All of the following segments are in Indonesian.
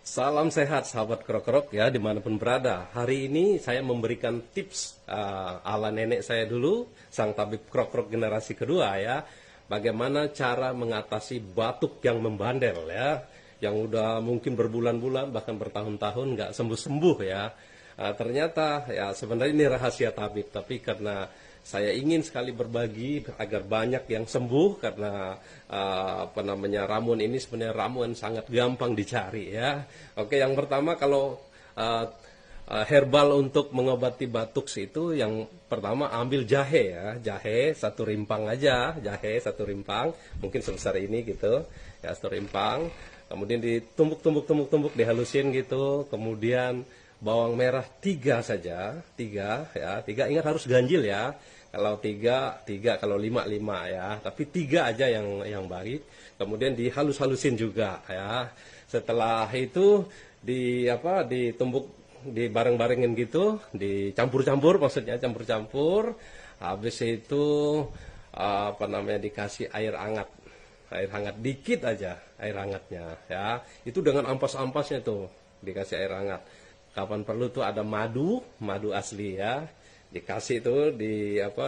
Salam sehat sahabat krok-krok ya dimanapun berada. Hari ini saya memberikan tips ala nenek saya dulu, sang tabib krok-krok generasi kedua ya. Bagaimana cara mengatasi batuk yang membandel ya. Yang udah mungkin berbulan-bulan bahkan bertahun-tahun nggak sembuh-sembuh ya. Ternyata ya sebenarnya ini rahasia tabib, tapi karena saya ingin sekali berbagi agar banyak yang sembuh karena ramuan ini sebenarnya ramuan sangat gampang dicari ya. Oke, yang pertama kalau herbal untuk mengobati batuk itu yang pertama ambil jahe ya, jahe satu rimpang aja, jahe satu rimpang mungkin sebesar ini gitu ya, satu rimpang. Kemudian ditumbuk-tumbuk dihalusin gitu, kemudian bawang merah 3 saja, 3 ya, 3 ingat harus ganjil ya. Kalau 3, 3, kalau 5, 5 ya. Tapi 3 aja yang baik. Kemudian dihalus-halusin juga ya. Setelah itu ditumbuk, dibareng-barengin gitu, dicampur-campur maksudnya campur-campur. Habis itu dikasih air hangat. Air hangat dikit aja, air hangatnya ya. Itu dengan ampas-ampasnya tuh dikasih air hangat. Kapan perlu tuh ada madu asli ya. Dikasih itu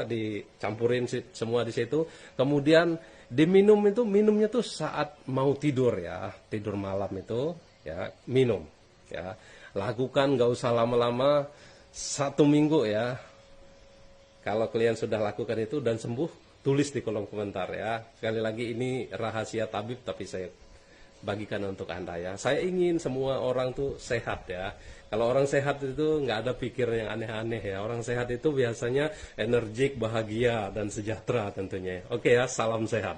dicampurin semua di situ, kemudian diminum. Itu minumnya tuh saat mau tidur ya, tidur malam itu ya minum ya. Lakukan nggak usah lama-lama, 1 minggu ya. Kalau kalian sudah lakukan itu dan sembuh, tulis di kolom komentar ya. Sekali lagi ini rahasia tabib tapi saya bagikan untuk Anda ya. Saya ingin semua orang tuh sehat ya. Kalau orang sehat itu nggak ada pikiran yang aneh-aneh ya. Orang sehat itu biasanya energik, bahagia, dan sejahtera tentunya. Oke ya, salam sehat.